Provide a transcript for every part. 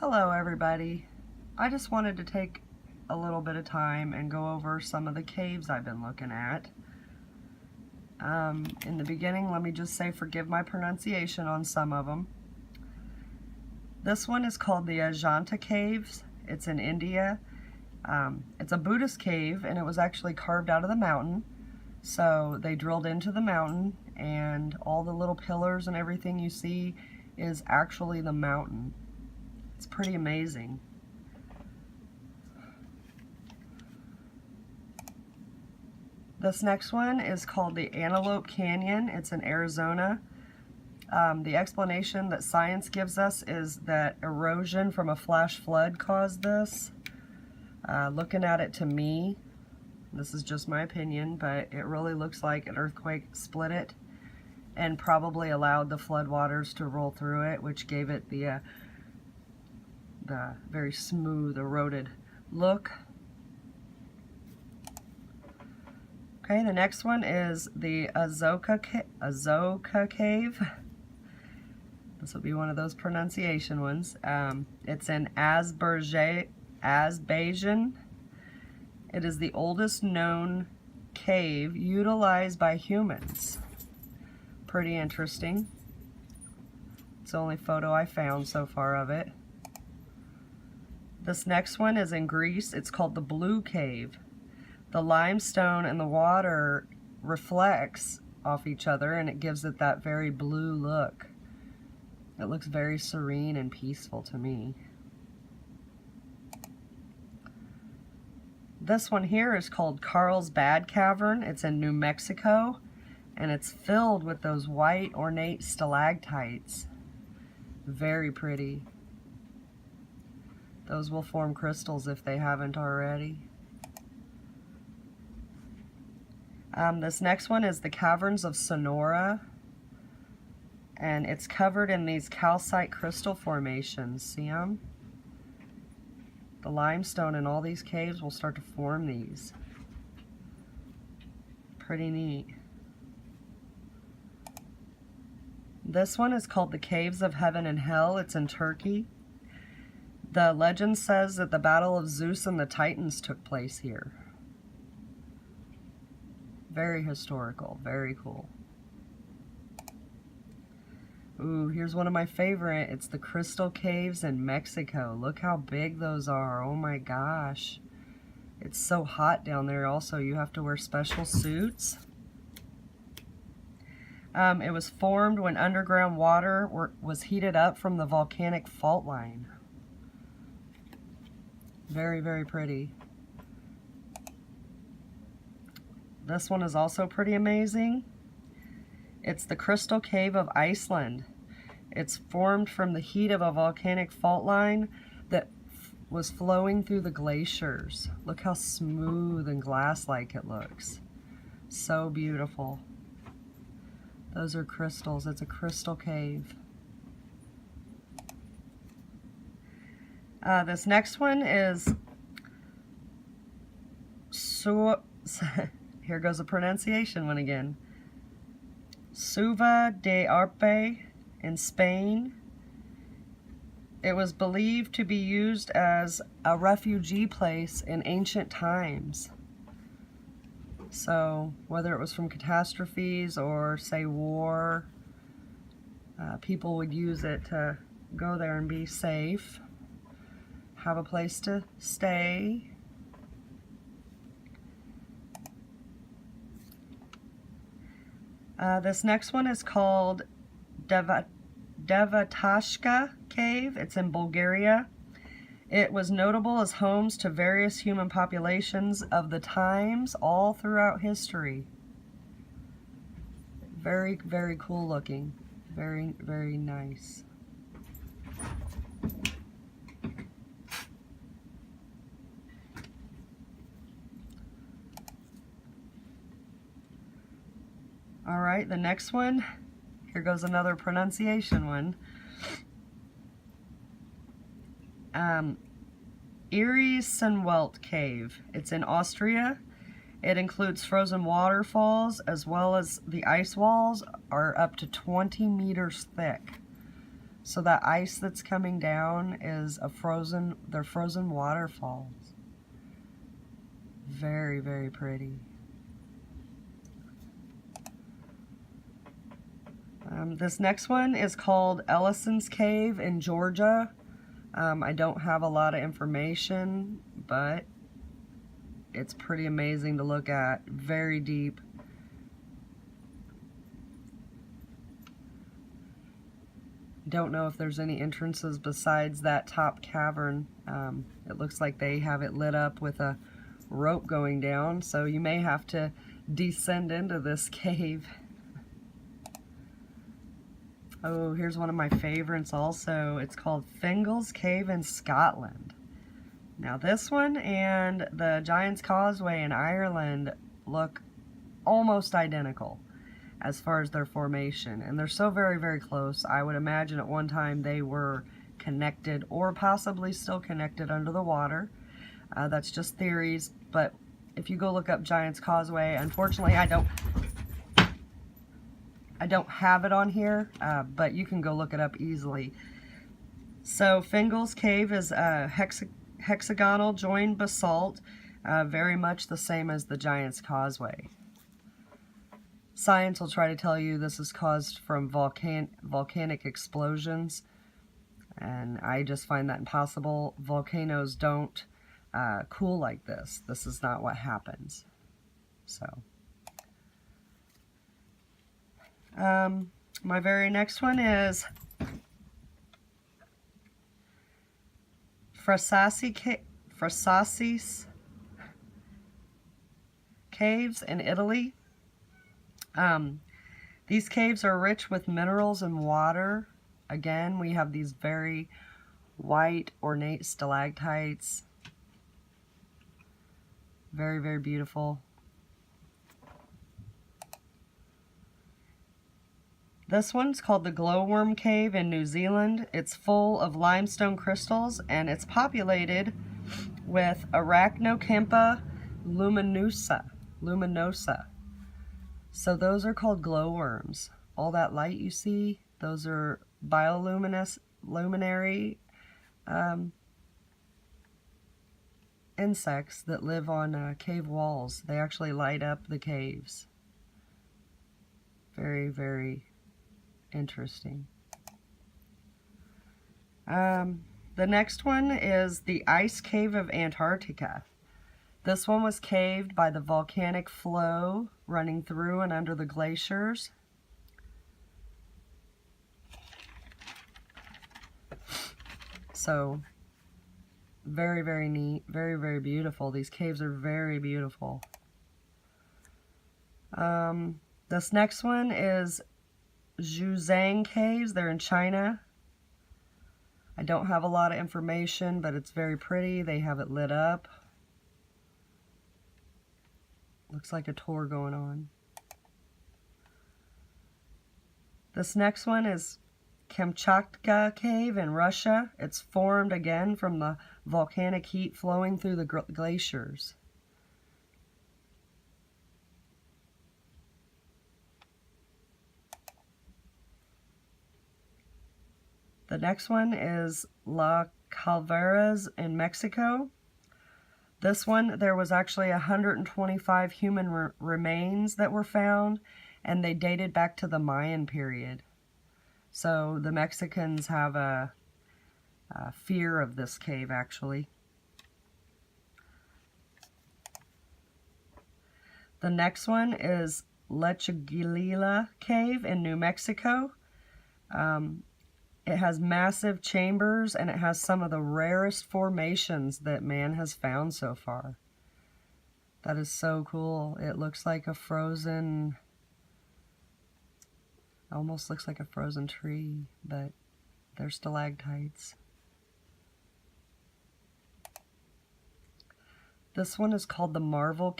Hello everybody. I just wanted to take a little bit of time and go over some of the caves I've been looking at. In the beginning, let me just say forgive my pronunciation on some of them. This one is called the Ajanta Caves. It's in India. It's a Buddhist cave and it was actually carved out of the mountain. So they drilled into the mountain and all the little pillars and everything you see is actually the mountain. It's pretty amazing. This next one is called the Antelope Canyon. It's in Arizona. The explanation that science gives us is that erosion from a flash flood caused this. Looking at it, to me, this is just my opinion, but it really looks like an earthquake split it and probably allowed the floodwaters to roll through it, which gave it the very smooth, eroded look. Okay, the next one is the Azoka Cave. This will be one of those pronunciation ones. It's in Azerbaijan. It is the oldest known cave utilized by humans. Pretty interesting. It's the only photo I found so far of it. This next one is in Greece. It's called the Blue Cave. The limestone and the water reflects off each other and it gives it that very blue look. It looks very serene and peaceful to me. This one here is called Carlsbad Cavern. It's in New Mexico and it's filled with those white ornate stalactites. Very pretty. Those will form crystals if they haven't already. This next one is the Caverns of Sonora. And it's covered in these calcite crystal formations. See them? The limestone in all these caves will start to form these. Pretty neat. This one is called the Caves of Heaven and Hell. It's in Turkey. The legend says that the battle of Zeus and the Titans took place here. Very historical, very cool. Ooh, here's one of my favorite. It's the Crystal Caves in Mexico. Look how big those are. Oh my gosh. It's so hot down there also. You have to wear special suits. It was formed when underground water was heated up from the volcanic fault line. Very, very pretty. This one is also pretty amazing. It's the Crystal Cave of Iceland. It's formed from the heat of a volcanic fault line that was flowing through the glaciers. Look how smooth and glass-like it looks. So beautiful. Those are crystals. It's a crystal cave. This next one is here goes the pronunciation one again. Suva de Arpe in Spain. It was believed to be used as a refugee place in ancient times. So whether it was from catastrophes or say war, people would use it to go there and be safe, have a place to stay. This next one is called Devatashka Cave. It's in Bulgaria. It was notable as homes to various human populations of the times all throughout history. Very, very cool looking. Very, very nice. All right, the next one, here goes another pronunciation one. Erisenwelt Cave. It's in Austria. It includes frozen waterfalls as well as the ice walls are up to 20 meters thick. So that ice that's coming down is they're frozen waterfalls. Very, very pretty. This next one is called Ellison's Cave in Georgia. I don't have a lot of information, but it's pretty amazing to look at. Very deep. Don't know if there's any entrances besides that top cavern. It looks like they have it lit up with a rope going down, so you may have to descend into this cave. Oh, here's one of my favorites also. It's called Fingal's Cave in Scotland. Now this one and the Giant's Causeway in Ireland look almost identical as far as their formation, and they're so very, very close. I would imagine at one time they were connected or possibly still connected under the water. That's just theories, but if you go look up Giant's Causeway, unfortunately I don't have it on here, but you can go look it up easily. So Fingal's Cave is a hexagonal joined basalt, very much the same as the Giant's Causeway. Science will try to tell you this is caused from volcanic explosions, and I just find that impossible. Volcanoes don't cool like this. This is not what happens. So, my very next one is Frassaci's Caves in Italy. These caves are rich with minerals and water. Again, we have these very white, ornate stalactites. Very, very beautiful. This one's called the Glowworm Cave in New Zealand. It's full of limestone crystals, and it's populated with Arachnocampa luminosa. So those are called glowworms. All that light you see, those are bioluminescent insects that live on cave walls. They actually light up the caves. Very, very interesting. The next one is the Ice Cave of Antarctica. This one was caved by the volcanic flow running through and under the glaciers. So, very, very neat. Very, very beautiful. These caves are very beautiful. This next one is Zhuzhang Caves. They're in China. I don't have a lot of information, but it's very pretty. They have it lit up. Looks like a tour going on. This next one is Kamchatka Cave in Russia. It's formed again from the volcanic heat flowing through the glaciers. The next one is La Calaveras in Mexico. This one, there was actually 125 human remains that were found, and they dated back to the Mayan period. So the Mexicans have a fear of this cave, actually. The next one is Lechiguila Cave in New Mexico. It has massive chambers, and it has some of the rarest formations that man has found so far. That is so cool. It looks like a frozen, almost looks like a frozen tree, but they're stalactites. This one is called the Marble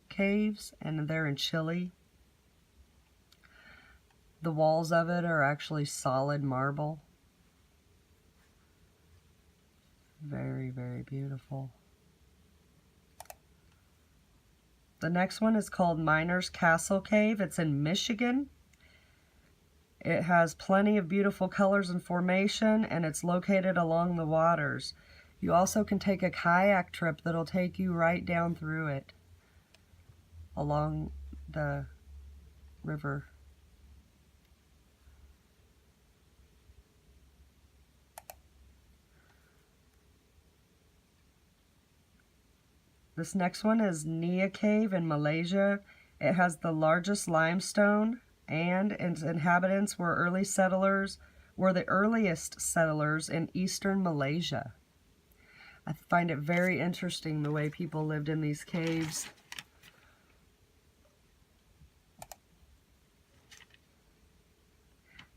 Caves, and they're in Chile. The walls of it are actually solid marble. Very, very beautiful. The next one is called Miner's Castle Cave. It's in Michigan. It has plenty of beautiful colors and formation, and it's located along the waters. You also can take a kayak trip that'll take you right down through it, along the river. This next one is Nia Cave in Malaysia. It has the largest limestone, and its inhabitants were the earliest settlers in eastern Malaysia. I find it very interesting the way people lived in these caves.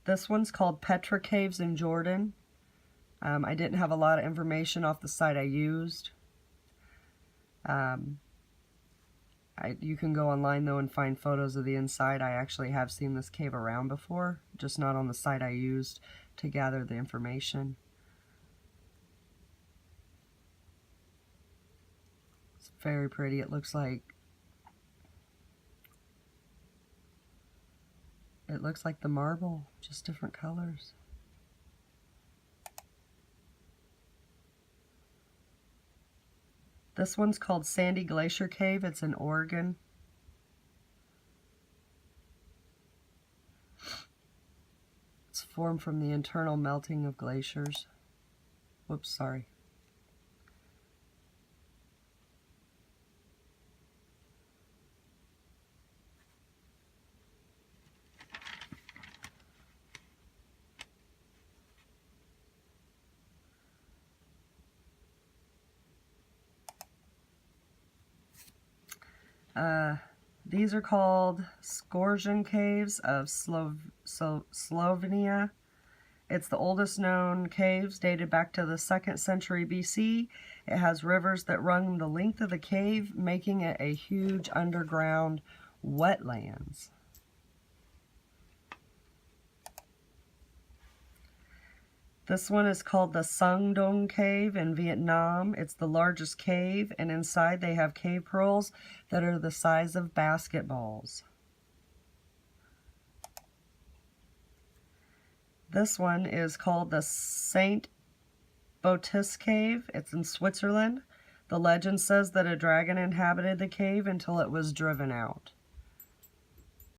This one's called Petra Caves in Jordan. I didn't have a lot of information off the site I used. You can go online though and find photos of the inside. I actually have seen this cave around before, just not on the site I used to gather the information. It's very pretty. It looks like the marble, just different colors. This one's called Sandy Glacier Cave. It's in Oregon. It's formed from the internal melting of glaciers. Whoops, sorry. These are called Skorjan Caves of Slovenia. It's the oldest known caves, dated back to the 2nd century BC. It has rivers that run the length of the cave, making it a huge underground wetlands. This one is called the Sung Dong Cave in Vietnam. It's the largest cave, and inside they have cave pearls that are the size of basketballs. This one is called the Saint Botis Cave. It's in Switzerland. The legend says that a dragon inhabited the cave until it was driven out.